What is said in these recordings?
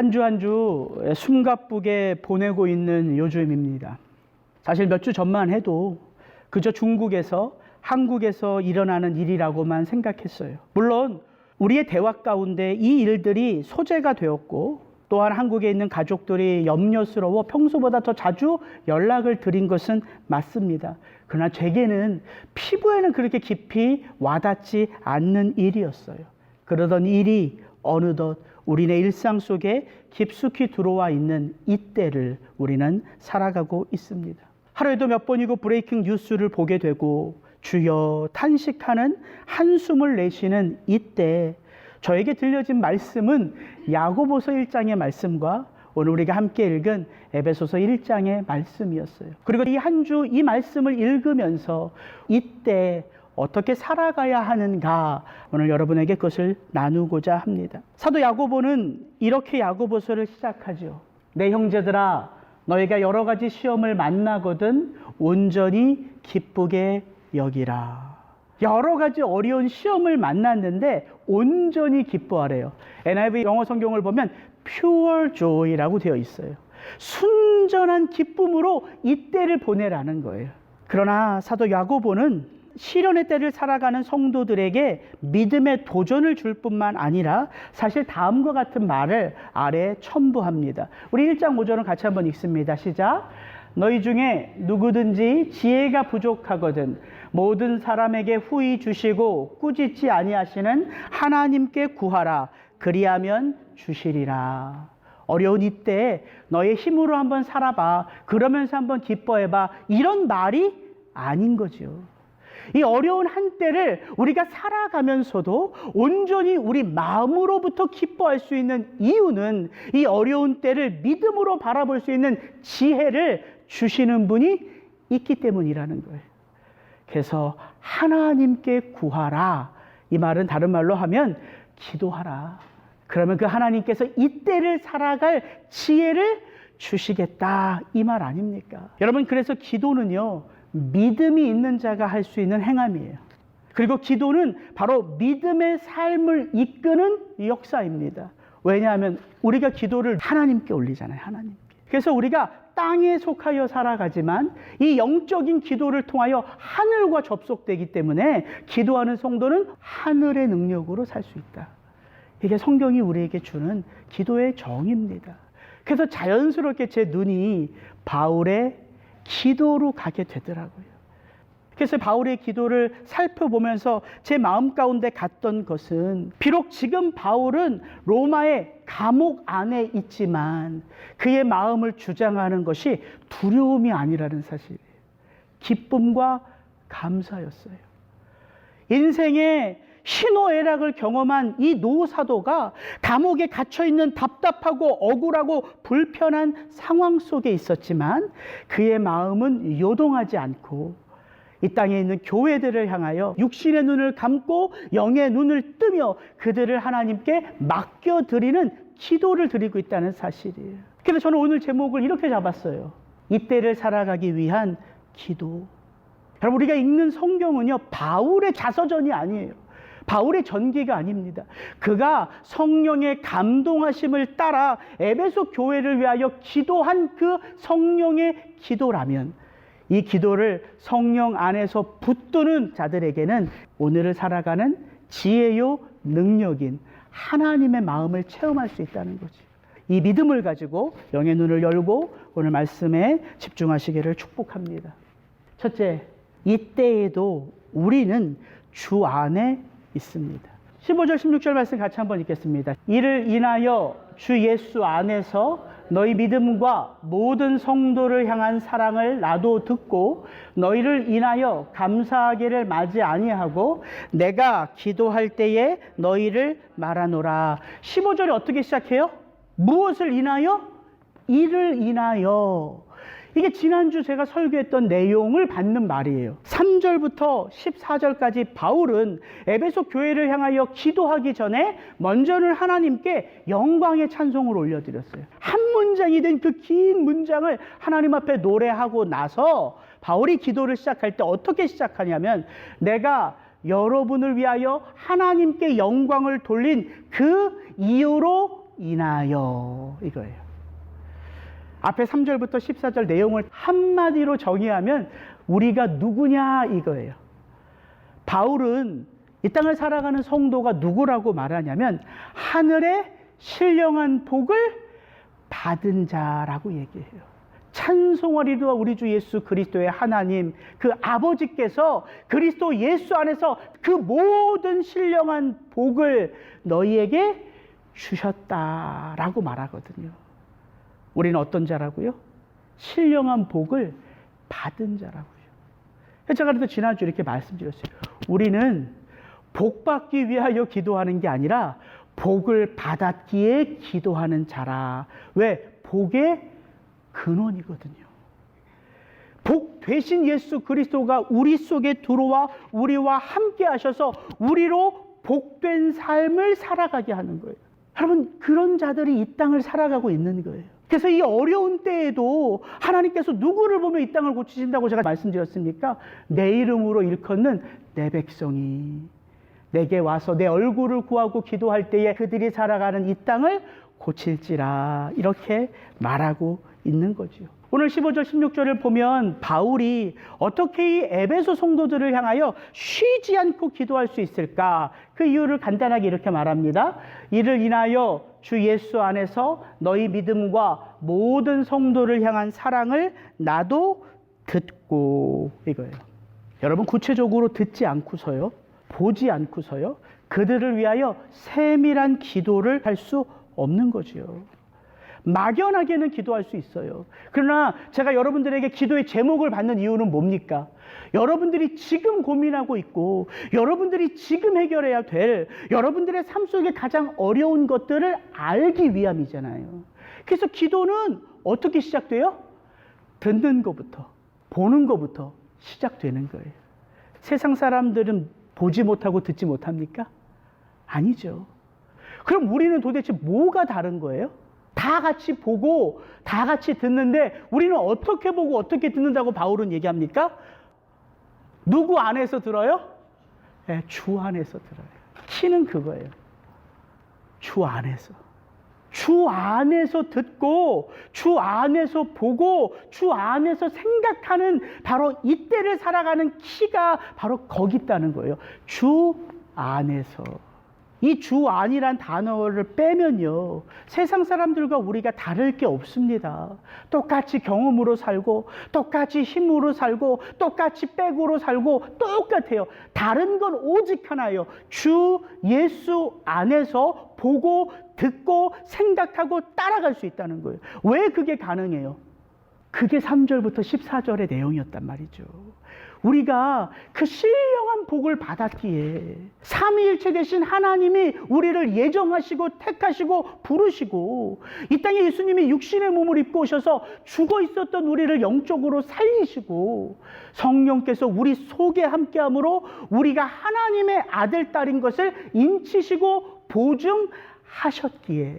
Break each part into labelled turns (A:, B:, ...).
A: 한 주 한 주 숨가쁘게 보내고 있는 요즘입니다. 사실 몇 주 전만 해도 그저 중국에서 한국에서 일어나는 일이라고만 생각했어요. 물론 우리의 대화 가운데 이 일들이 소재가 되었고, 또한 한국에 있는 가족들이 염려스러워 평소보다 더 자주 연락을 드린 것은 맞습니다. 그러나 제게는 피부에는 그렇게 깊이 와닿지 않는 일이었어요. 그러던 일이 어느덧 우리네 일상 속에 깊숙이 들어와 있는 이때를 우리는 살아가고 있습니다. 하루에도 몇 번이고 브레이킹 뉴스를 보게 되고 주여 탄식하는 한숨을 내쉬는 이때 저에게 들려진 말씀은 야고보서 1장의 말씀과 오늘 우리가 함께 읽은 에베소서 1장의 말씀이었어요. 그리고 이 한 주 이 말씀을 읽으면서 이때 어떻게 살아가야 하는가, 오늘 여러분에게 그것을 나누고자 합니다. 사도 야고보는 이렇게 야고보서를 시작하죠. 내 형제들아, 너희가 여러 가지 시험을 만나거든 온전히 기쁘게 여기라. 여러 가지 어려운 시험을 만났는데 온전히 기뻐하래요. NIV 영어 성경을 보면 pure joy라고 되어 있어요. 순전한 기쁨으로 이때를 보내라는 거예요. 그러나 사도 야고보는 시련의 때를 살아가는 성도들에게 믿음의 도전을 줄 뿐만 아니라 사실 다음과 같은 말을 아래에 첨부합니다. 우리 1장 5절은 같이 한번 읽습니다. 시작. 너희 중에 누구든지 지혜가 부족하거든 모든 사람에게 후히 주시고 꾸짖지 아니하시는 하나님께 구하라. 그리하면 주시리라. 어려운 이때 너의 힘으로 한번 살아봐. 그러면서 한번 기뻐해봐. 이런 말이 아닌 거죠. 이 어려운 한때를 우리가 살아가면서도 온전히 우리 마음으로부터 기뻐할 수 있는 이유는 이 어려운 때를 믿음으로 바라볼 수 있는 지혜를 주시는 분이 있기 때문이라는 거예요. 그래서 하나님께 구하라. 이 말은 다른 말로 하면 기도하라. 그러면 그 하나님께서 이때를 살아갈 지혜를 주시겠다. 이 말 아닙니까? 여러분, 그래서 기도는요, 믿음이 있는 자가 할 수 있는 행함이에요. 그리고 기도는 바로 믿음의 삶을 이끄는 역사입니다. 왜냐하면 우리가 기도를 하나님께 올리잖아요. 하나님께. 그래서 우리가 땅에 속하여 살아가지만 이 영적인 기도를 통하여 하늘과 접속되기 때문에 기도하는 성도는 하늘의 능력으로 살 수 있다. 이게 성경이 우리에게 주는 기도의 정의입니다. 그래서 자연스럽게 제 눈이 바울의 기도로 가게 되더라고요. 그래서 바울의 기도를 살펴보면서 제 마음 가운데 갔던 것은, 비록 지금 바울은 로마의 감옥 안에 있지만 그의 마음을 주장하는 것이 두려움이 아니라는 사실이에요. 기쁨과 감사였어요. 인생의 희노애락을 경험한 이 노사도가 감옥에 갇혀있는 답답하고 억울하고 불편한 상황 속에 있었지만 그의 마음은 요동하지 않고 이 땅에 있는 교회들을 향하여 육신의 눈을 감고 영의 눈을 뜨며 그들을 하나님께 맡겨드리는 기도를 드리고 있다는 사실이에요. 그래서 저는 오늘 제목을 이렇게 잡았어요. 이때를 살아가기 위한 기도. 여러분, 우리가 읽는 성경은요, 바울의 자서전이 아니에요. 바울의 전기가 아닙니다. 그가 성령의 감동하심을 따라 에베소 교회를 위하여 기도한 그 성령의 기도라면, 이 기도를 성령 안에서 붙드는 자들에게는 오늘을 살아가는 지혜요 능력인 하나님의 마음을 체험할 수 있다는 거지. 이 믿음을 가지고 영의 눈을 열고 오늘 말씀에 집중하시기를 축복합니다. 첫째, 이때에도 우리는 주 안에 있습니다. 15절 16절 말씀 같이 한번 읽겠습니다. 이를 인하여 주 예수 안에서 너희 믿음과 모든 성도를 향한 사랑을 나도 듣고 너희를 인하여 감사하기를 마지 아니하고 내가 기도할 때에 너희를 말하노라. 15절이 어떻게 시작해요? 무엇을 인하여? 이를 인하여. 이게 지난주 제가 설교했던 내용을 받는 말이에요. 3절부터 14절까지 바울은 에베소 교회를 향하여 기도하기 전에 먼저는 하나님께 영광의 찬송을 올려드렸어요. 한 문장이 된 그 긴 문장을 하나님 앞에 노래하고 나서 바울이 기도를 시작할 때 어떻게 시작하냐면, 내가 여러분을 위하여 하나님께 영광을 돌린 그 이유로 인하여 이거예요. 앞에 3절부터 14절 내용을 한마디로 정의하면 우리가 누구냐 이거예요. 바울은 이 땅을 살아가는 성도가 누구라고 말하냐면 하늘의 신령한 복을 받은 자라고 얘기해요. 찬송하리로다 우리 주 예수 그리스도의 하나님 그 아버지께서 그리스도 예수 안에서 그 모든 신령한 복을 너희에게 주셨다라고 말하거든요. 우리는 어떤 자라고요? 신령한 복을 받은 자라고요. 제가 그래도 지난주 이렇게 말씀드렸어요. 우리는 복 받기 위하여 기도하는 게 아니라 복을 받았기에 기도하는 자라. 왜? 복의 근원이거든요. 복 되신 예수 그리스도가 우리 속에 들어와 우리와 함께 하셔서 우리로 복된 삶을 살아가게 하는 거예요. 여러분, 그런 자들이 이 땅을 살아가고 있는 거예요. 그래서 이 어려운 때에도 하나님께서 누구를 보면 이 땅을 고치신다고 제가 말씀드렸습니까? 내 이름으로 일컫는 내 백성이 내게 와서 내 얼굴을 구하고 기도할 때에 그들이 살아가는 이 땅을 고칠지라 이렇게 말하고 있는 거죠. 오늘 15절 16절을 보면 바울이 어떻게 이 에베소 성도들을 향하여 쉬지 않고 기도할 수 있을까? 그 이유를 간단하게 이렇게 말합니다. 이를 인하여 주 예수 안에서 너희 믿음과 모든 성도를 향한 사랑을 나도 듣고 이거예요. 여러분 구체적으로 듣지 않고서요. 보지 않고서요. 그들을 위하여 세밀한 기도를 할 수 없는 거지요. 막연하게는 기도할 수 있어요. 그러나 제가 여러분들에게 기도의 제목을 받는 이유는 뭡니까? 여러분들이 지금 고민하고 있고 여러분들이 지금 해결해야 될 여러분들의 삶 속에 가장 어려운 것들을 알기 위함이잖아요. 그래서 기도는 어떻게 시작돼요? 듣는 것부터 보는 것부터 시작되는 거예요. 세상 사람들은 보지 못하고 듣지 못합니까? 아니죠. 그럼 우리는 도대체 뭐가 다른 거예요? 다 같이 보고 다 같이 듣는데 우리는 어떻게 보고 어떻게 듣는다고 바울은 얘기합니까? 누구 안에서 들어요? 네, 주 안에서 들어요. 키는 그거예요. 주 안에서. 주 안에서 듣고 주 안에서 보고 주 안에서 생각하는 바로 이때를 살아가는 키가 바로 거기 있다는 거예요. 주 안에서. 이 주 안이란 단어를 빼면요 세상 사람들과 우리가 다를 게 없습니다. 똑같이 경험으로 살고 똑같이 힘으로 살고 똑같이 백으로 살고 똑같아요. 다른 건 오직 하나예요. 주 예수 안에서 보고 듣고 생각하고 따라갈 수 있다는 거예요. 왜 그게 가능해요? 그게 3절부터 14절의 내용이었단 말이죠. 우리가 그 신령한 복을 받았기에 삼위일체 되신 하나님이 우리를 예정하시고 택하시고 부르시고 이 땅에 예수님이 육신의 몸을 입고 오셔서 죽어 있었던 우리를 영적으로 살리시고 성령께서 우리 속에 함께함으로 우리가 하나님의 아들 딸인 것을 인치시고 보증하셨기에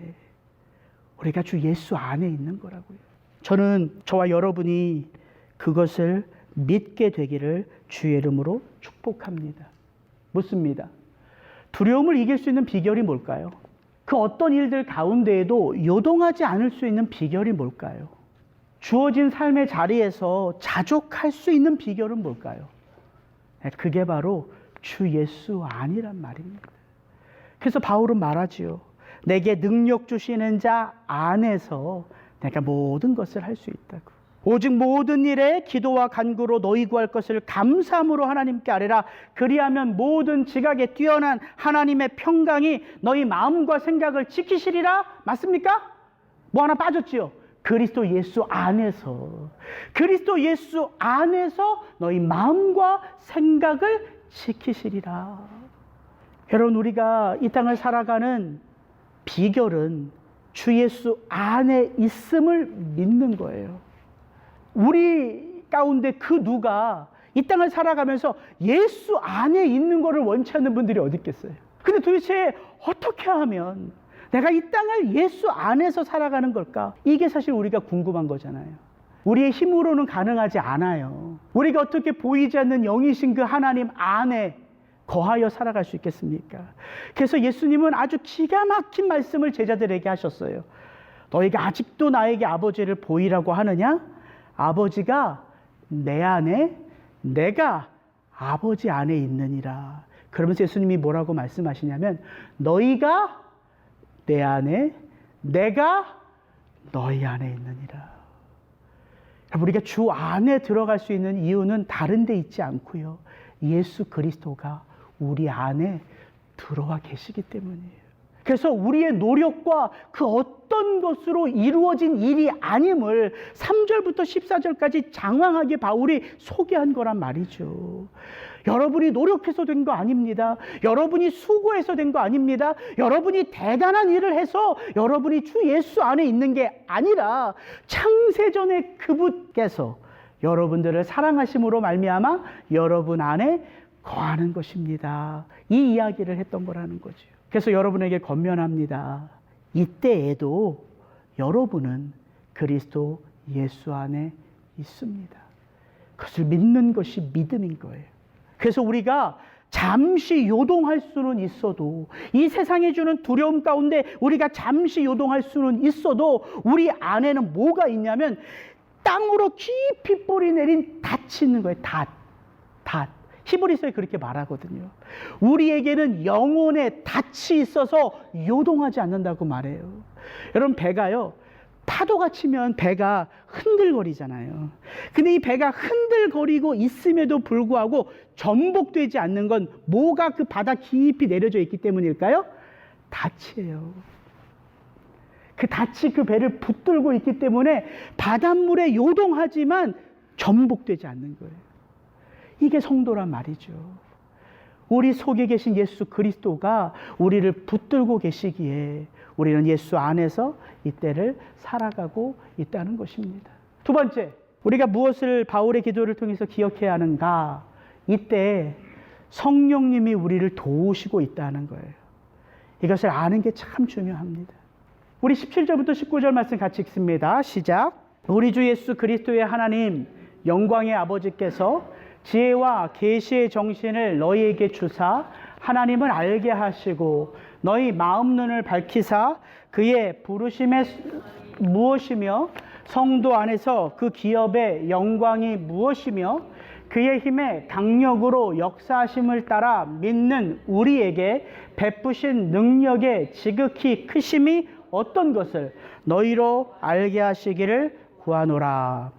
A: 우리가 주 예수 안에 있는 거라고요. 저는 저와 여러분이 그것을 믿게 되기를 주의 이름으로 축복합니다. 묻습니다. 두려움을 이길 수 있는 비결이 뭘까요? 그 어떤 일들 가운데에도 요동하지 않을 수 있는 비결이 뭘까요? 주어진 삶의 자리에서 자족할 수 있는 비결은 뭘까요? 그게 바로 주 예수 안이란 말입니다. 그래서 바울은 말하지요. 내게 능력 주시는 자 안에서 내가 모든 것을 할 수 있다고. 오직 모든 일에 기도와 간구로 너희 구할 것을 감사함으로 하나님께 아뢰라. 그리하면 모든 지각에 뛰어난 하나님의 평강이 너희 마음과 생각을 지키시리라. 맞습니까? 뭐 하나 빠졌지요? 그리스도 예수 안에서. 그리스도 예수 안에서 너희 마음과 생각을 지키시리라. 여러분, 우리가 이 땅을 살아가는 비결은 주 예수 안에 있음을 믿는 거예요. 우리 가운데 그 누가 이 땅을 살아가면서 예수 안에 있는 것을 원치 않는 분들이 어디 있겠어요? 근데 도대체 어떻게 하면 내가 이 땅을 예수 안에서 살아가는 걸까? 이게 사실 우리가 궁금한 거잖아요. 우리의 힘으로는 가능하지 않아요. 우리가 어떻게 보이지 않는 영이신 그 하나님 안에 거하여 살아갈 수 있겠습니까? 그래서 예수님은 아주 기가 막힌 말씀을 제자들에게 하셨어요. 너희가 아직도 나에게 아버지를 보이라고 하느냐? 아버지가 내 안에, 내가 아버지 안에 있느니라. 그러면서 예수님이 뭐라고 말씀하시냐면 너희가 내 안에, 내가 너희 안에 있느니라. 우리가 주 안에 들어갈 수 있는 이유는 다른 데 있지 않고요. 예수 그리스도가 우리 안에 들어와 계시기 때문이에요. 그래서 우리의 노력과 그 어떤 것으로 이루어진 일이 아님을 3절부터 14절까지 장황하게 바울이 소개한 거란 말이죠. 여러분이 노력해서 된 거 아닙니다. 여러분이 수고해서 된 거 아닙니다. 여러분이 대단한 일을 해서 여러분이 주 예수 안에 있는 게 아니라 창세전에 그분께서 여러분들을 사랑하심으로 말미암아 여러분 안에 거하는 것입니다. 이 이야기를 했던 거라는 거죠. 그래서 여러분에게 권면합니다. 이때에도 여러분은 그리스도 예수 안에 있습니다. 그것을 믿는 것이 믿음인 거예요. 그래서 우리가 잠시 요동할 수는 있어도, 이 세상에 주는 두려움 가운데 우리가 잠시 요동할 수는 있어도 우리 안에는 뭐가 있냐면 땅으로 깊이 뿌리 내린 닷이 있는 거예요. 닷. 히브리서에 그렇게 말하거든요. 우리에게는 영혼의 닷이 있어서 요동하지 않는다고 말해요. 여러분, 배가요, 파도가 치면 배가 흔들거리잖아요. 근데 이 배가 흔들거리고 있음에도 불구하고 전복되지 않는 건 뭐가 그 바다 깊이 내려져 있기 때문일까요? 닷이에요. 그 닷이 그 배를 붙들고 있기 때문에 바닷물에 요동하지만 전복되지 않는 거예요. 이게 성도란 말이죠. 우리 속에 계신 예수 그리스도가 우리를 붙들고 계시기에 우리는 예수 안에서 이때를 살아가고 있다는 것입니다. 두 번째, 우리가 무엇을 바울의 기도를 통해서 기억해야 하는가? 이때 성령님이 우리를 도우시고 있다는 거예요. 이것을 아는 게 참 중요합니다. 우리 17절부터 19절 말씀 같이 읽습니다. 시작. 우리 주 예수 그리스도의 하나님 영광의 아버지께서 지혜와 계시의 정신을 너희에게 주사 하나님을 알게 하시고 너희 마음 눈을 밝히사 그의 부르심의 무엇이며 성도 안에서 그 기업의 영광이 무엇이며 그의 힘의 강력으로 역사하심을 따라 믿는 우리에게 베푸신 능력의 지극히 크심이 어떤 것을 너희로 알게 하시기를 구하노라.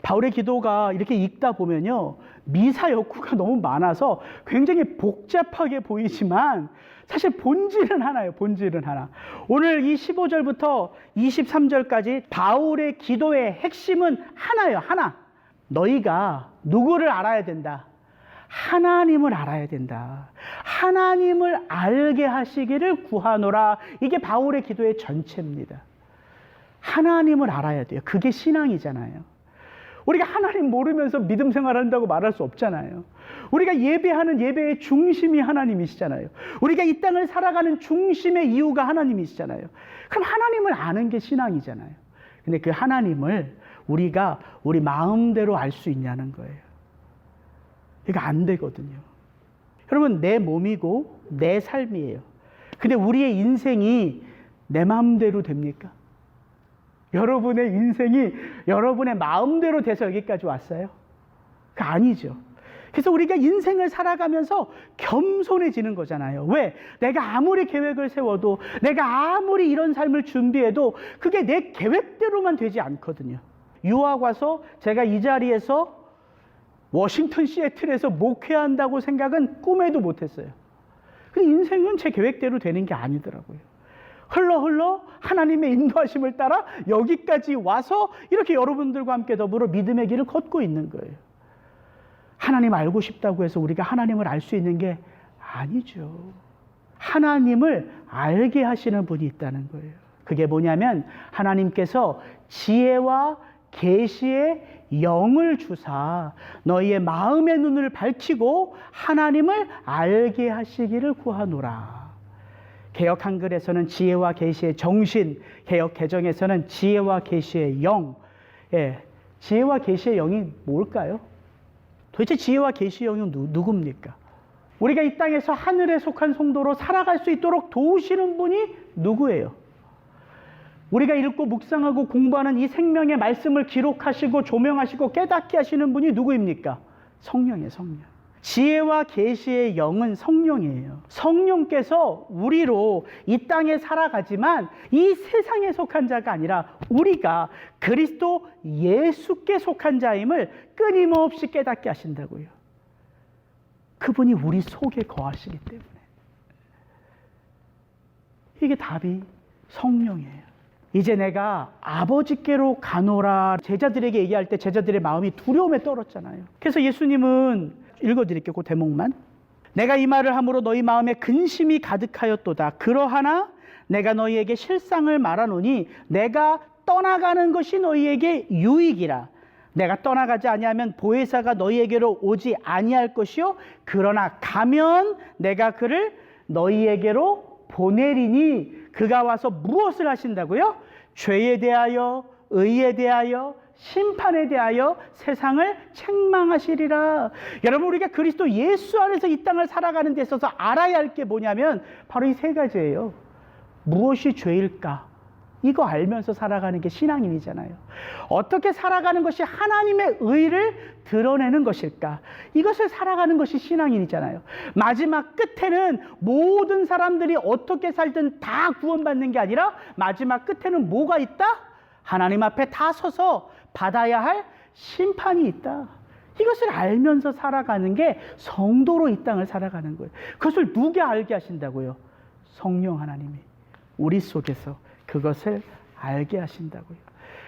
A: 바울의 기도가 이렇게 읽다 보면요, 미사 여구가 너무 많아서 굉장히 복잡하게 보이지만 사실 본질은 하나예요. 본질은 하나. 오늘 이 15절부터 23절까지 바울의 기도의 핵심은 하나예요. 하나. 너희가 누구를 알아야 된다? 하나님을 알아야 된다. 하나님을 알게 하시기를 구하노라. 이게 바울의 기도의 전체입니다. 하나님을 알아야 돼요. 그게 신앙이잖아요. 우리가 하나님 모르면서 믿음 생활한다고 말할 수 없잖아요. 우리가 예배하는 예배의 중심이 하나님이시잖아요. 우리가 이 땅을 살아가는 중심의 이유가 하나님이시잖아요. 그럼 하나님을 아는 게 신앙이잖아요. 근데 그 하나님을 우리가 우리 마음대로 알 수 있냐는 거예요. 이거 안 되거든요. 여러분, 내 몸이고 내 삶이에요. 근데 우리의 인생이 내 마음대로 됩니까? 여러분의 인생이 여러분의 마음대로 돼서 여기까지 왔어요? 그거 아니죠. 그래서 우리가 인생을 살아가면서 겸손해지는 거잖아요. 왜? 내가 아무리 계획을 세워도, 내가 아무리 이런 삶을 준비해도 그게 내 계획대로만 되지 않거든요. 유학 와서 제가 이 자리에서 워싱턴 시애틀에서 목회한다고 생각은 꿈에도 못했어요. 근데 인생은 제 계획대로 되는 게 아니더라고요. 흘러 하나님의 인도하심을 따라 여기까지 와서 이렇게 여러분들과 함께 더불어 믿음의 길을 걷고 있는 거예요. 하나님 알고 싶다고 해서 우리가 하나님을 알 수 있는 게 아니죠. 하나님을 알게 하시는 분이 있다는 거예요. 그게 뭐냐면 하나님께서 지혜와 계시의 영을 주사 너희의 마음의 눈을 밝히고 하나님을 알게 하시기를 구하노라. 개역 한글에서는 지혜와 계시의 정신, 개역 개정에서는 지혜와 계시의 영. 지혜와 계시의 영이 뭘까요? 도대체 지혜와 계시의 영이 누굽니까? 우리가 이 땅에서 하늘에 속한 성도로 살아갈 수 있도록 도우시는 분이 누구예요? 우리가 읽고 묵상하고 공부하는 이 생명의 말씀을 기록하시고 조명하시고 깨닫게 하시는 분이 누구입니까? 성령이에요, 성령. 지혜와 계시의 영은 성령이에요. 성령께서 우리로 이 땅에 살아가지만 이 세상에 속한 자가 아니라 우리가 그리스도 예수께 속한 자임을 끊임없이 깨닫게 하신다고요. 그분이 우리 속에 거하시기 때문에. 이게 답이 성령이에요. 이제 내가 아버지께로 가노라 제자들에게 얘기할 때 제자들의 마음이 두려움에 떨었잖아요. 그래서 예수님은 읽어드릴게요. 그 대목만. 내가 이 말을 함으로 너희 마음에 근심이 가득하였도다. 그러하나 내가 너희에게 실상을 말하노니 내가 떠나가는 것이 너희에게 유익이라. 내가 떠나가지 아니하면 보혜사가 너희에게로 오지 아니할 것이요 그러나 가면 내가 그를 너희에게로 보내리니 그가 와서 무엇을 하신다고요? 죄에 대하여 의에 대하여 심판에 대하여 세상을 책망하시리라. 여러분, 우리가 그리스도 예수 안에서 이 땅을 살아가는 데 있어서 알아야 할 게 뭐냐면 바로 이 세 가지예요. 무엇이 죄일까? 이거 알면서 살아가는 게 신앙인이잖아요. 어떻게 살아가는 것이 하나님의 의를 드러내는 것일까? 이것을 살아가는 것이 신앙인이잖아요. 마지막 끝에는 모든 사람들이 어떻게 살든 다 구원받는 게 아니라 마지막 끝에는 뭐가 있다? 하나님 앞에 다 서서 받아야 할 심판이 있다. 이것을 알면서 살아가는 게 성도로 이 땅을 살아가는 거예요. 그것을 누가 알게 하신다고요? 성령 하나님이 우리 속에서 그것을 알게 하신다고요.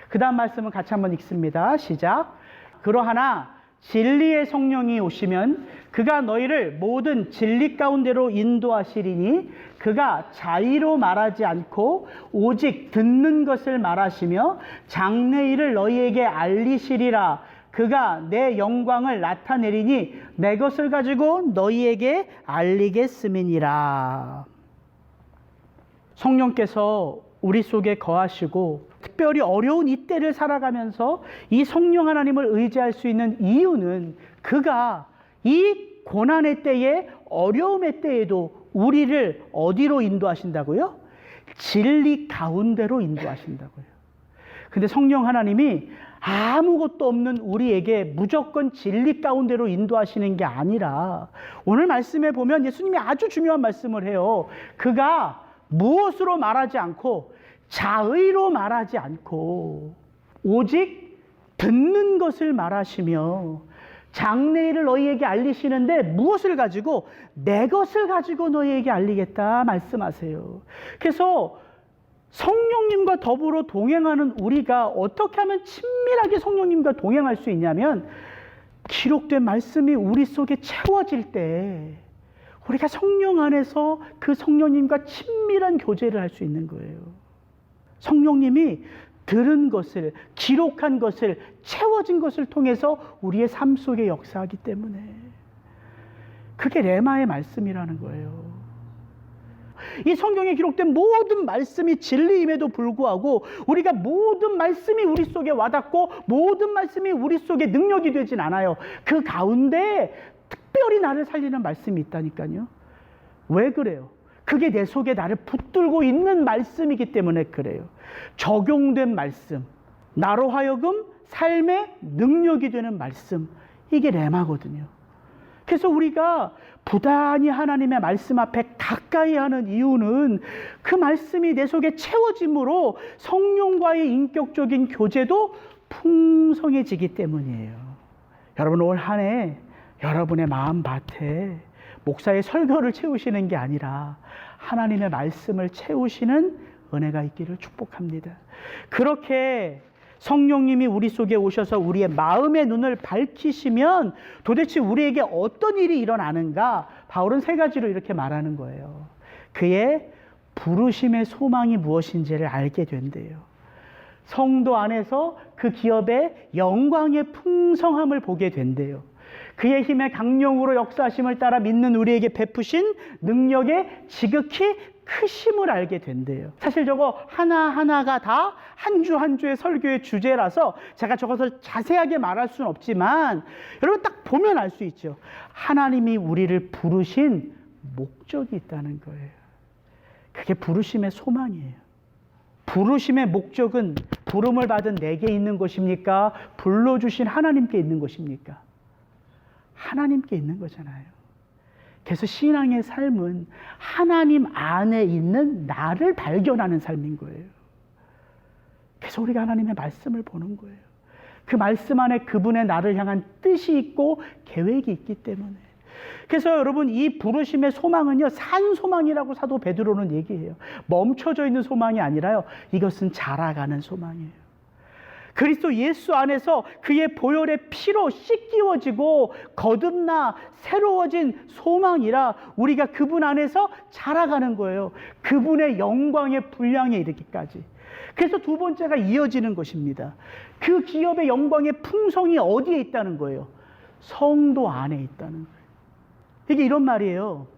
A: 그 다음 말씀은 같이 한번 읽습니다. 시작. 그러하나 진리의 성령이 오시면 그가 너희를 모든 진리 가운데로 인도하시리니 그가 자의로 말하지 않고 오직 듣는 것을 말하시며 장래일을 너희에게 알리시리라. 그가 내 영광을 나타내리니 내 것을 가지고 너희에게 알리겠음이니라. 성령께서 우리 속에 거하시고 특별히 어려운 이때를 살아가면서 이 성령 하나님을 의지할 수 있는 이유는 그가 이 고난의 때에 어려움의 때에도 우리를 어디로 인도하신다고요? 진리 가운데로 인도하신다고요. 근데 성령 하나님이 아무것도 없는 우리에게 무조건 진리 가운데로 인도하시는 게 아니라 오늘 말씀에 보면 예수님이 아주 중요한 말씀을 해요. 그가 무엇으로 말하지 않고 자의로 말하지 않고 오직 듣는 것을 말하시며 장래일을 너희에게 알리시는데 무엇을 가지고? 내 것을 가지고 너희에게 알리겠다 말씀하세요. 그래서 성령님과 더불어 동행하는 우리가 어떻게 하면 친밀하게 성령님과 동행할 수 있냐면 기록된 말씀이 우리 속에 채워질 때 우리가 성령 안에서 그 성령님과 친밀한 교제를 할 수 있는 거예요. 성령님이 들은 것을, 기록한 것을, 채워진 것을 통해서 우리의 삶 속에 역사하기 때문에 그게 레마의 말씀이라는 거예요. 이 성경에 기록된 모든 말씀이 진리임에도 불구하고 우리가 모든 말씀이 우리 속에 와닿고 모든 말씀이 우리 속에 능력이 되진 않아요. 그 가운데 특별히 나를 살리는 말씀이 있다니까요. 왜 그래요? 그게 내 속에 나를 붙들고 있는 말씀이기 때문에 그래요. 적용된 말씀, 나로 하여금 삶의 능력이 되는 말씀, 이게 레마거든요. 그래서 우리가 부단히 하나님의 말씀 앞에 가까이 하는 이유는 그 말씀이 내 속에 채워짐으로 성령과의 인격적인 교제도 풍성해지기 때문이에요. 여러분, 올 한 해 여러분의 마음밭에 목사의 설교를 채우시는 게 아니라 하나님의 말씀을 채우시는 은혜가 있기를 축복합니다. 그렇게 성령님이 우리 속에 오셔서 우리의 마음의 눈을 밝히시면 도대체 우리에게 어떤 일이 일어나는가? 바울은 세 가지로 이렇게 말하는 거예요. 그의 부르심의 소망이 무엇인지를 알게 된대요. 성도 안에서 그 기업의 영광의 풍성함을 보게 된대요. 그의 힘의 강력으로 역사하심을 따라 믿는 우리에게 베푸신 능력의 지극히 크심을 알게 된대요. 사실 저거 하나하나가 다 한 주 한 주의 설교의 주제라서 제가 저것을 자세하게 말할 수는 없지만 여러분 딱 보면 알 수 있죠. 하나님이 우리를 부르신 목적이 있다는 거예요. 그게 부르심의 소망이에요. 부르심의 목적은 부름을 받은 내게 있는 것입니까? 불러주신 하나님께 있는 것입니까? 하나님께 있는 거잖아요. 그래서 신앙의 삶은 하나님 안에 있는 나를 발견하는 삶인 거예요. 그래서 우리가 하나님의 말씀을 보는 거예요. 그 말씀 안에 그분의 나를 향한 뜻이 있고 계획이 있기 때문에. 그래서 여러분 이 부르심의 소망은요, 산 소망이라고 사도 베드로는 얘기해요. 멈춰져 있는 소망이 아니라요, 이것은 자라가는 소망이에요. 그리스도 예수 안에서 그의 보혈의 피로 씻기워지고 거듭나 새로워진 소망이라 우리가 그분 안에서 자라가는 거예요. 그분의 영광의 분량에 이르기까지. 그래서 두 번째가 이어지는 것입니다. 그 기업의 영광의 풍성이 어디에 있다는 거예요? 성도 안에 있다는 거예요. 이게 이런 말이에요.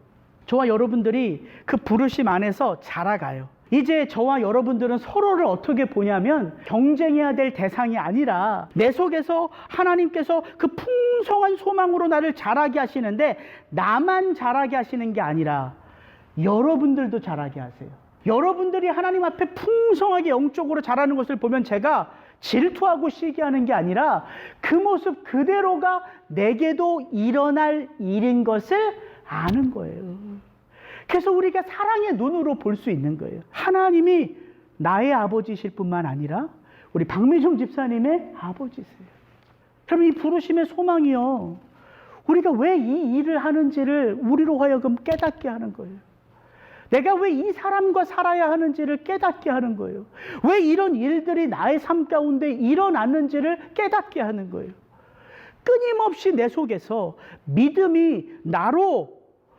A: 저와 여러분들이 그 부르심 안에서 자라가요. 이제 저와 여러분들은 서로를 어떻게 보냐면 경쟁해야 될 대상이 아니라 내 속에서 하나님께서 그 풍성한 소망으로 나를 자라게 하시는데 나만 자라게 하시는 게 아니라 여러분들도 자라게 하세요. 여러분들이 하나님 앞에 풍성하게 영적으로 자라는 것을 보면 제가 질투하고 시기하는 게 아니라 그 모습 그대로가 내게도 일어날 일인 것을 아는 거예요. 그래서 우리가 사랑의 눈으로 볼 수 있는 거예요. 하나님이 나의 아버지실 뿐만 아니라 우리 박미정 집사님의 아버지세요. 그럼 이 부르심의 소망이요, 우리가 왜 이 일을 하는지를 우리로 하여금 깨닫게 하는 거예요. 내가 왜 이 사람과 살아야 하는지를 깨닫게 하는 거예요. 왜 이런 일들이 나의 삶 가운데 일어났는지를 깨닫게 하는 거예요. 끊임없이 내 속에서 믿음이 나로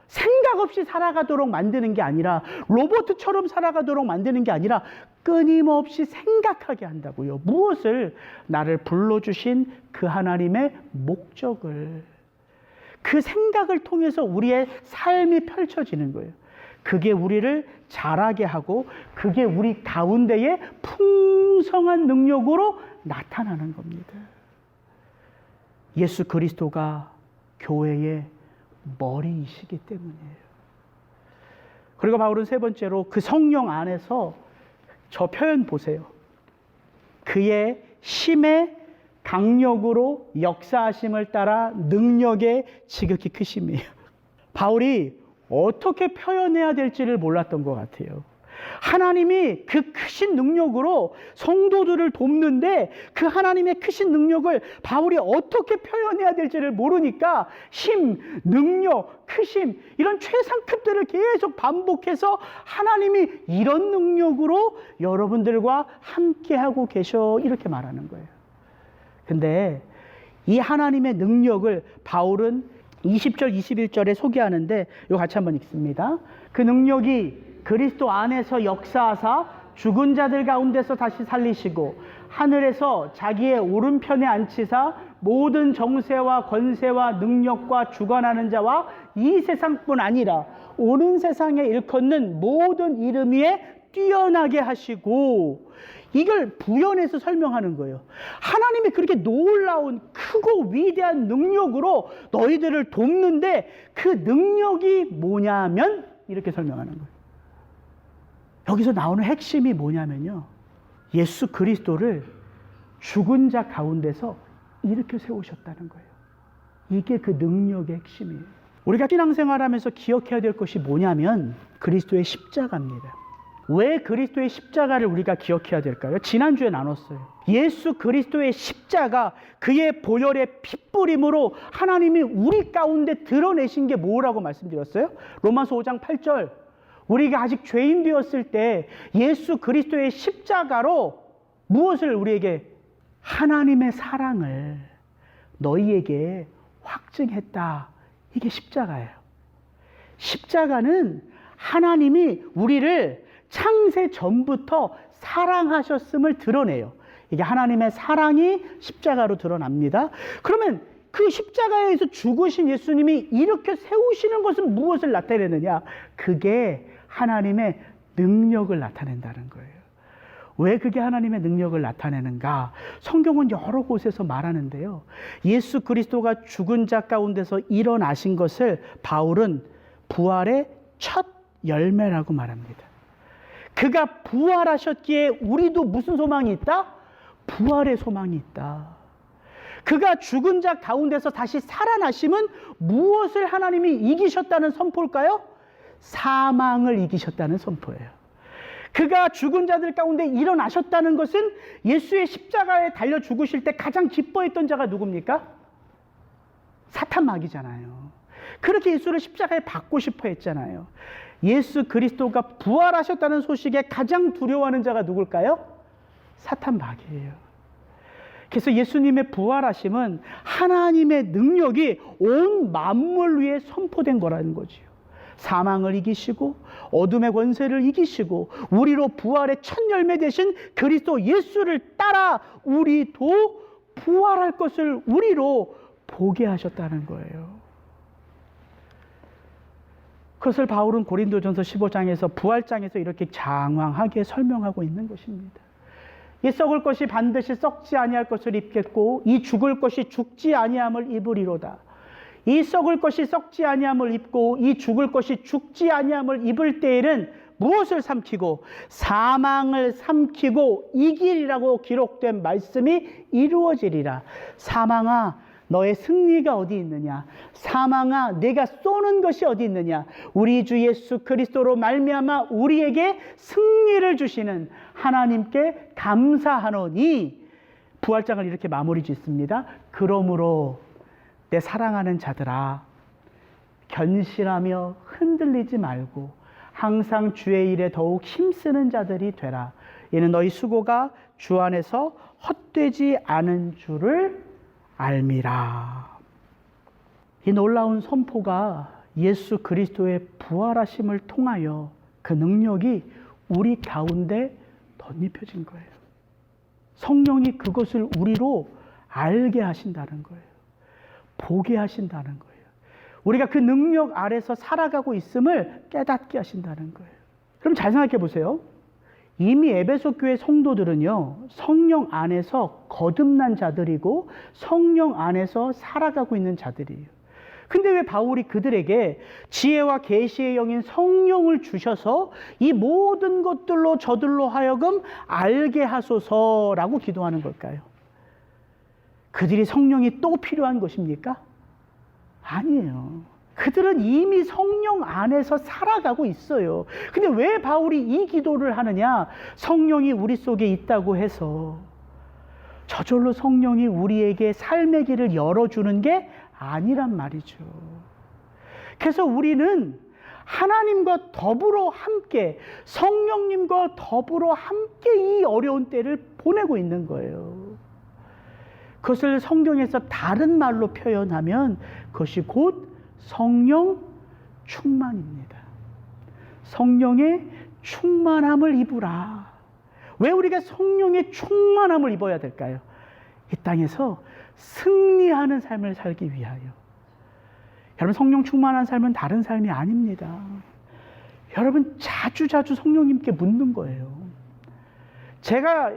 A: 생각 없이 살아가도록 만드는 게 아니라, 로봇처럼 살아가도록 만드는 게 아니라 끊임없이 생각하게 한다고요. 무엇을? 나를 불러주신 그 하나님의 목적을. 그 생각을 통해서 우리의 삶이 펼쳐지는 거예요. 그게 우리를 자라게 하고 그게 우리 가운데에 풍성한 능력으로 나타나는 겁니다. 예수 그리스도가 교회의 머리이시기 때문이에요. 그리고 바울은 세 번째로 그 성령 안에서 저 표현 보세요. 그의 힘의 강력으로 역사하심을 따라 능력의 지극히 크심이에요. 바울이 어떻게 표현해야 될지를 몰랐던 것 같아요. 하나님이 그 크신 능력으로 성도들을 돕는데 그 하나님의 크신 능력을 바울이 어떻게 표현해야 될지를 모르니까 힘, 능력, 크심 이런 최상급들을 계속 반복해서 하나님이 이런 능력으로 여러분들과 함께하고 계셔 이렇게 말하는 거예요. 근데 이 하나님의 능력을 바울은 20절, 21절에 소개하는데 이거 같이 한번 읽습니다. 그 능력이 그리스도 안에서 역사하사 죽은 자들 가운데서 다시 살리시고 하늘에서 자기의 오른편에 앉히사 모든 정세와 권세와 능력과 주관하는 자와 이 세상뿐 아니라 오는 세상에 일컫는 모든 이름 위에 뛰어나게 하시고, 이걸 부연해서 설명하는 거예요. 하나님이 그렇게 놀라운 크고 위대한 능력으로 너희들을 돕는데 그 능력이 뭐냐면 이렇게 설명하는 거예요. 여기서 나오는 핵심이 뭐냐면요, 예수 그리스도를 죽은 자 가운데서 이렇게 세우셨다는 거예요. 이게 그 능력의 핵심이에요. 우리가 신앙생활하면서 기억해야 될 것이 뭐냐면 그리스도의 십자가입니다. 왜 그리스도의 십자가를 우리가 기억해야 될까요? 지난주에 나눴어요. 예수 그리스도의 십자가, 그의 보혈의 핏부림으로 하나님이 우리 가운데 드러내신 게 뭐라고 말씀드렸어요? 로마서 5장 8절. 우리가 아직 죄인 되었을 때 예수 그리스도의 십자가로 무엇을 우리에게? 하나님의 사랑을 너희에게 확증했다. 이게 십자가예요. 십자가는 하나님이 우리를 창세 전부터 사랑하셨음을 드러내요. 이게 하나님의 사랑이 십자가로 드러납니다. 그러면 그 십자가에서 죽으신 예수님이 이렇게 세우시는 것은 무엇을 나타내느냐? 그게 하나님의 능력을 나타낸다는 거예요. 왜 그게 하나님의 능력을 나타내는가? 성경은 여러 곳에서 말하는데요. 예수 그리스도가 죽은 자 가운데서 일어나신 것을 바울은 부활의 첫 열매라고 말합니다. 그가 부활하셨기에 우리도 무슨 소망이 있다? 부활의 소망이 있다. 그가 죽은 자 가운데서 다시 살아나심은 무엇을 하나님이 이기셨다는 선포일까요? 사망을 이기셨다는 선포예요. 그가 죽은 자들 가운데 일어나셨다는 것은 예수의 십자가에 달려 죽으실 때 가장 기뻐했던 자가 누굽니까? 사탄 마귀잖아요. 그렇게 예수를 십자가에 박고 싶어 했잖아요. 예수 그리스도가 부활하셨다는 소식에 가장 두려워하는 자가 누굴까요? 사탄 마귀예요. 그래서 예수님의 부활하심은 하나님의 능력이 온 만물 위에 선포된 거라는 거지요. 사망을 이기시고 어둠의 권세를 이기시고 우리로 부활의 첫 열매 되신 그리스도 예수를 따라 우리도 부활할 것을 우리로 보게 하셨다는 거예요. 그것을 바울은 고린도전서 15장에서 부활장에서 이렇게 장황하게 설명하고 있는 것입니다. 이 썩을 것이 반드시 썩지 아니할 것을 입겠고 이 죽을 것이 죽지 아니함을 입으리로다. 이 썩을 것이 썩지 아니함을 입고 이 죽을 것이 죽지 아니함을 입을 때에는 무엇을 삼키고 사망을 삼키고 이기리라고 기록된 말씀이 이루어지리라. 사망아 너의 승리가 어디 있느냐? 사망아 내가 쏘는 것이 어디 있느냐? 우리 주 예수 그리스도로 말미암아 우리에게 승리를 주시는 하나님께 감사하노니 부활장을 이렇게 마무리 짓습니다. 그러므로 내 사랑하는 자들아 견실하며 흔들리지 말고 항상 주의 일에 더욱 힘쓰는 자들이 되라. 이는 너희 수고가 주 안에서 헛되지 않은 줄을 알미라. 이 놀라운 선포가 예수 그리스도의 부활하심을 통하여 그 능력이 우리 가운데 덧입혀진 거예요. 성령이 그것을 우리로 알게 하신다는 거예요. 보게 하신다는 거예요. 우리가 그 능력 아래서 살아가고 있음을 깨닫게 하신다는 거예요. 그럼 잘 생각해 보세요. 이미 에베소 교회 성도들은요, 성령 안에서 거듭난 자들이고 성령 안에서 살아가고 있는 자들이에요. 근데 왜 바울이 그들에게 지혜와 계시의 영인 성령을 주셔서 이 모든 것들로 저들로 하여금 알게 하소서라고 기도하는 걸까요? 그들이 성령이 또 필요한 것입니까? 아니에요. 그들은 이미 성령 안에서 살아가고 있어요. 근데 왜 바울이 이 기도를 하느냐? 성령이 우리 속에 있다고 해서 저절로 성령이 우리에게 삶의 길을 열어주는 게 아니란 말이죠. 그래서 우리는 하나님과 더불어 함께 성령님과 더불어 함께 이 어려운 때를 보내고 있는 거예요. 그것을 성경에서 다른 말로 표현하면 그것이 곧 성령 충만입니다. 성령의 충만함을 입으라. 왜 우리가 성령의 충만함을 입어야 될까요? 이 땅에서 승리하는 삶을 살기 위하여. 여러분, 성령 충만한 삶은 다른 삶이 아닙니다. 여러분, 자주자주 성령님께 묻는 거예요. 제가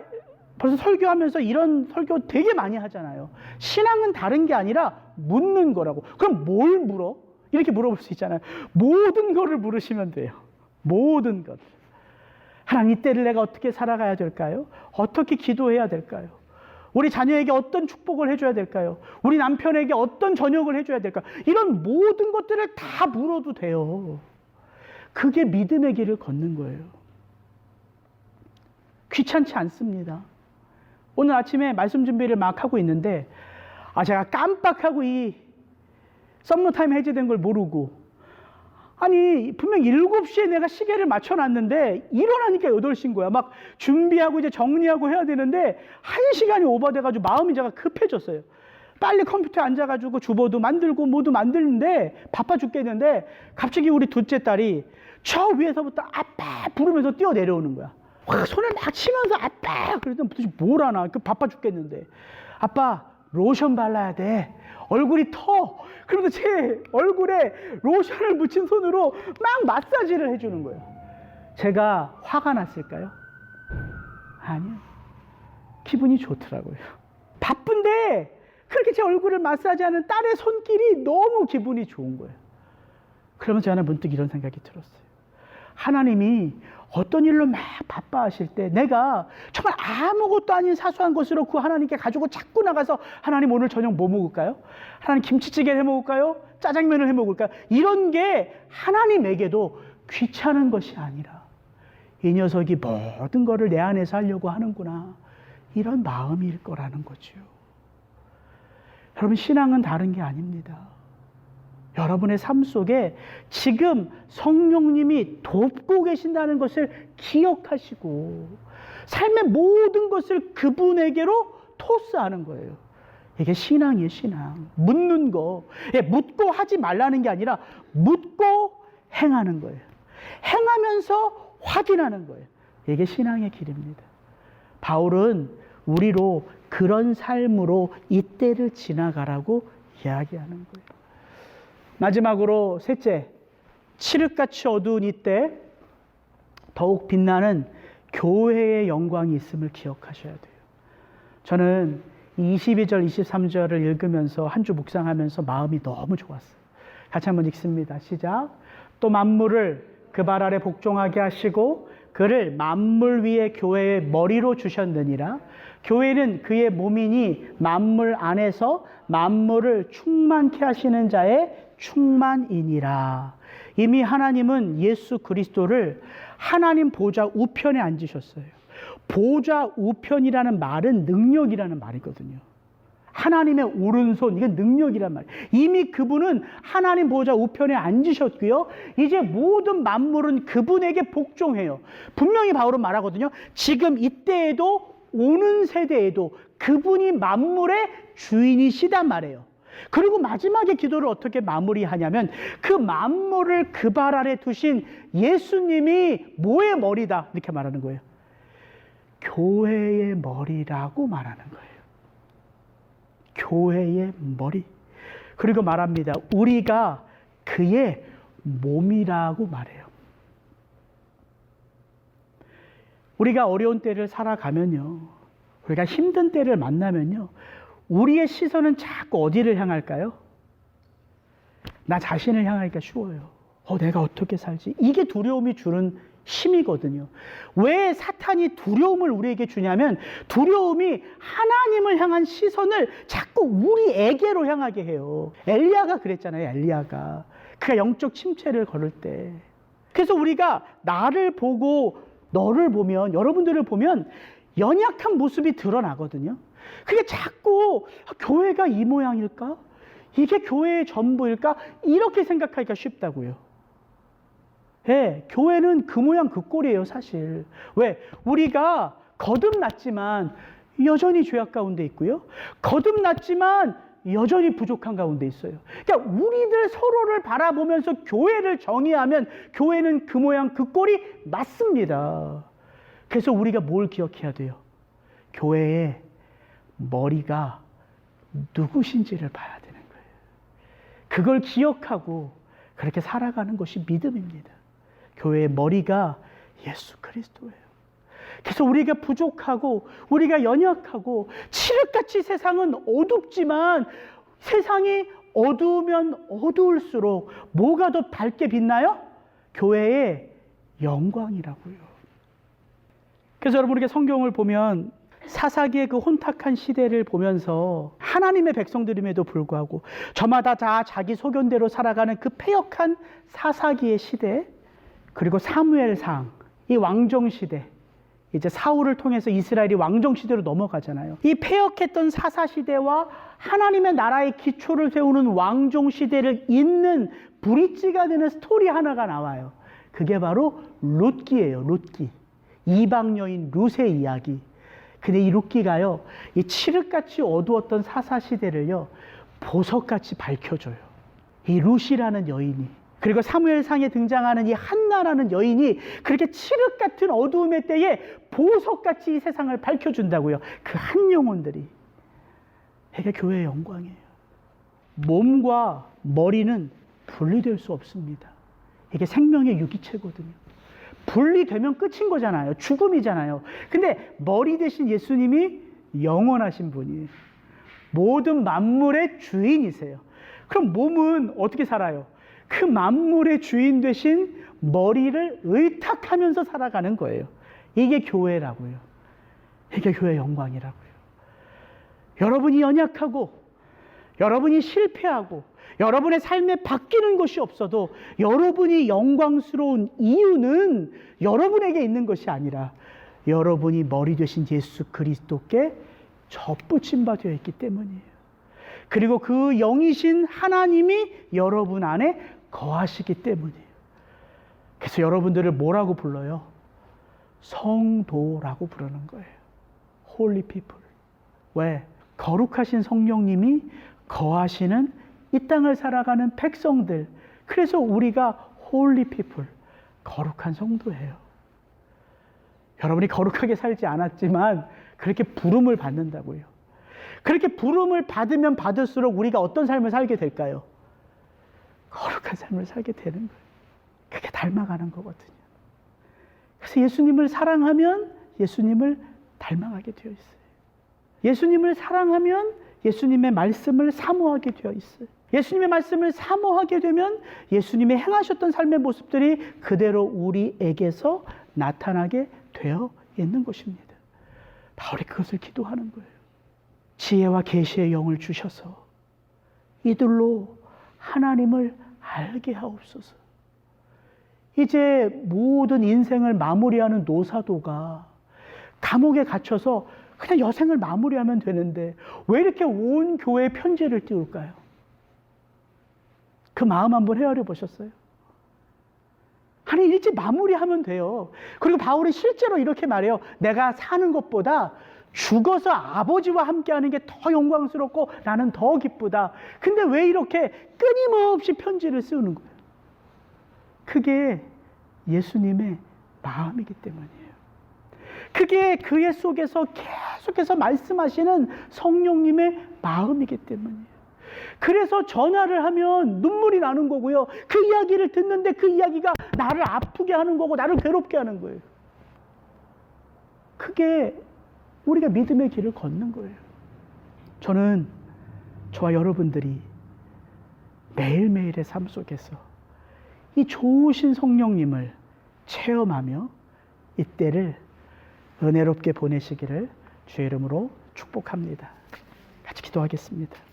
A: 벌써 설교하면서 이런 설교 되게 많이 하잖아요. 신앙은 다른 게 아니라 묻는 거라고. 그럼 뭘 물어? 이렇게 물어볼 수 있잖아요. 모든 거를 물으시면 돼요. 모든 것. 하나님, 이때를 내가 어떻게 살아가야 될까요? 어떻게 기도해야 될까요? 우리 자녀에게 어떤 축복을 해줘야 될까요? 우리 남편에게 어떤 저녁을 해줘야 될까요? 이런 모든 것들을 다 물어도 돼요. 그게 믿음의 길을 걷는 거예요. 귀찮지 않습니다. 오늘 아침에 말씀 준비를 막 하고 있는데 제가 깜빡하고 이 썸머타임 해제된 걸 모르고, 아니 분명 7시에 내가 시계를 맞춰놨는데 일어나니까 8시인 거야. 막 준비하고 이제 정리하고 해야 되는데 1시간이 오버돼가지고 마음이 제가 급해졌어요. 빨리 컴퓨터에 앉아가지고 주보도 만들고 뭐도 만드는데 바빠 죽겠는데 갑자기 우리 둘째 딸이 저 위에서부터 아빠 부르면서 뛰어 내려오는 거야. 확 손을 막 치면서 아빠, 그랬더니 도대체 뭘 하나, 바빠 죽겠는데, 아빠 로션 발라야 돼, 얼굴이 터. 그러면서 제 얼굴에 로션을 묻힌 손으로 막 마사지를 해주는 거예요. 제가 화가 났을까요? 아니요. 기분이 좋더라고요. 바쁜데 그렇게 제 얼굴을 마사지하는 딸의 손길이 너무 기분이 좋은 거예요. 그러면 저는 문득 이런 생각이 들었어요. 하나님이 어떤 일로 막 바빠하실 때 내가 정말 아무것도 아닌 사소한 것으로 그 하나님께 가지고 자꾸 나가서 하나님 오늘 저녁 뭐 먹을까요? 하나님 김치찌개를 해 먹을까요? 짜장면을 해 먹을까요? 이런 게 하나님에게도 귀찮은 것이 아니라 이 녀석이 모든 것을 내 안에서 하려고 하는구나, 이런 마음일 거라는 거죠. 여러분, 신앙은 다른 게 아닙니다. 여러분의 삶 속에 지금 성령님이 돕고 계신다는 것을 기억하시고 삶의 모든 것을 그분에게로 토스하는 거예요. 이게 신앙이에요, 신앙. 묻는 거. 묻고 하지 말라는 게 아니라 묻고 행하는 거예요. 행하면서 확인하는 거예요. 이게 신앙의 길입니다. 바울은 우리로 그런 삶으로 이때를 지나가라고 이야기하는 거예요. 마지막으로 셋째, 칠흑같이 어두운 이때 더욱 빛나는 교회의 영광이 있음을 기억하셔야 돼요. 저는 22절, 23절을 읽으면서 한 주 묵상하면서 마음이 너무 좋았어요. 같이 한번 읽습니다. 시작. 또 만물을 그 발 아래 복종하게 하시고 그를 만물 위에 교회의 머리로 주셨느니라. 교회는 그의 몸이니 만물 안에서 만물을 충만케 하시는 자의 충만이니라. 이미 하나님은 예수 그리스도를 하나님 보좌 우편에 앉으셨어요. 보좌 우편이라는 말은 능력이라는 말이거든요. 하나님의 오른손, 이게 능력이란 말이에요. 이미 그분은 하나님 보좌 우편에 앉으셨고요. 이제 모든 만물은 그분에게 복종해요. 분명히 바울은 말하거든요. 지금 이때에도 오는 세대에도 그분이 만물의 주인이시단 말이에요. 그리고 마지막에 기도를 어떻게 마무리하냐면 그 만물을 그 발 아래 두신 예수님이 뭐의 머리다, 이렇게 말하는 거예요. 교회의 머리라고 말하는 거예요. 교회의 머리. 그리고 말합니다. 우리가 그의 몸이라고 말해요. 우리가 어려운 때를 살아가면요, 우리가 힘든 때를 만나면요, 우리의 시선은 자꾸 어디를 향할까요? 나 자신을 향하기가 쉬워요. 내가 어떻게 살지? 이게 두려움이 주는 힘이거든요. 왜 사탄이 두려움을 우리에게 주냐면 두려움이 하나님을 향한 시선을 자꾸 우리에게로 향하게 해요. 엘리야가 그랬잖아요. 엘리야가 그가 영적 침체를 걸을 때. 그래서 우리가 나를 보고 너를 보면, 여러분들을 보면 연약한 모습이 드러나거든요. 그게 자꾸 교회가 이 모양일까? 이게 교회의 전부일까? 이렇게 생각하기가 쉽다고요. 네, 교회는 그 모양 그 꼴이에요, 사실. 왜? 우리가 거듭났지만 여전히 죄악 가운데 있고요. 거듭났지만 여전히 부족한 가운데 있어요. 그러니까 우리들 서로를 바라보면서 교회를 정의하면 교회는 그 모양 그 꼴이 맞습니다. 그래서 우리가 뭘 기억해야 돼요? 교회의 머리가 누구신지를 봐야 되는 거예요. 그걸 기억하고 그렇게 살아가는 것이 믿음입니다. 교회의 머리가 예수 그리스도예요. 그래서 우리가 부족하고 우리가 연약하고 칠흑같이 세상은 어둡지만 세상이 어두우면 어두울수록 뭐가 더 밝게 빛나요? 교회의 영광이라고요. 그래서 여러분, 우리가 성경을 보면 사사기의 그 혼탁한 시대를 보면서 하나님의 백성들임에도 불구하고 저마다 다 자기 소견대로 살아가는 그 패역한 사사기의 시대, 그리고 사무엘상, 이 왕정시대, 이제 사울을 통해서 이스라엘이 왕정시대로 넘어가잖아요. 이 패역했던 사사시대와 하나님의 나라의 기초를 세우는 왕정시대를 잇는 브릿지가 되는 스토리 하나가 나와요. 그게 바로 룻기예요. 룻기. 이방 여인 룻의 이야기. 근데 이 룻기가요, 이 칠흑같이 어두웠던 사사시대를요, 보석같이 밝혀줘요. 이 룻이라는 여인이. 그리고 사무엘상에 등장하는 이 한나라는 여인이 그렇게 칠흑 같은 어두움의 때에 보석같이 이 세상을 밝혀준다고요. 그 한 영혼들이. 이게 교회의 영광이에요. 몸과 머리는 분리될 수 없습니다. 이게 생명의 유기체거든요. 분리되면 끝인 거잖아요. 죽음이잖아요. 근데 머리 대신 예수님이 영원하신 분이에요. 모든 만물의 주인이세요. 그럼 몸은 어떻게 살아요? 그 만물의 주인 되신 머리를 의탁하면서 살아가는 거예요. 이게 교회라고요. 이게 교회의 영광이라고요. 여러분이 연약하고 여러분이 실패하고 여러분의 삶에 바뀌는 것이 없어도 여러분이 영광스러운 이유는 여러분에게 있는 것이 아니라 여러분이 머리 되신 예수 그리스도께 접붙임 바 되어 있기 때문이에요. 그리고 그 영이신 하나님이 여러분 안에 거하시기 때문이에요. 그래서 여러분들을 뭐라고 불러요? 성도라고 부르는 거예요. Holy people. 왜? 거룩하신 성령님이 거하시는 이 땅을 살아가는 백성들. 그래서 우리가 Holy people, 거룩한 성도예요. 여러분이 거룩하게 살지 않았지만 그렇게 부름을 받는다고요. 그렇게 부름을 받으면 받을수록 우리가 어떤 삶을 살게 될까요? 거룩한 삶을 살게 되는 거예요. 그게 닮아가는 거거든요. 그래서 예수님을 사랑하면 예수님을 닮아가게 되어 있어요. 예수님을 사랑하면 예수님의 말씀을 사모하게 되어 있어요. 예수님의 말씀을 사모하게 되면 예수님이 행하셨던 삶의 모습들이 그대로 우리에게서 나타나게 되어 있는 것입니다. 바울이 그것을 기도하는 거예요. 지혜와 계시의 영을 주셔서 이들로 하나님을 알게 하옵소서. 이제 모든 인생을 마무리하는 노사도가 감옥에 갇혀서 그냥 여생을 마무리하면 되는데 왜 이렇게 온 교회에 편지를 띄울까요? 그 마음 한번 헤아려 보셨어요? 아니 일찍 마무리하면 돼요. 그리고 바울이 실제로 이렇게 말해요. 내가 사는 것보다 죽어서 아버지와 함께하는 게 더 영광스럽고 나는 더 기쁘다. 근데 왜 이렇게 끊임없이 편지를 쓰는 거예요? 그게 예수님의 마음이기 때문이에요. 그게 그의 속에서 계속해서 말씀하시는 성령님의 마음이기 때문이에요. 그래서 전화를 하면 눈물이 나는 거고요. 그 이야기를 듣는데 그 이야기가 나를 아프게 하는 거고 나를 괴롭게 하는 거예요. 그게 우리가 믿음의 길을 걷는 거예요. 저는 저와 여러분들이 매일매일의 삶 속에서 이 좋으신 성령님을 체험하며 이때를 은혜롭게 보내시기를 주의 이름으로 축복합니다. 같이 기도하겠습니다.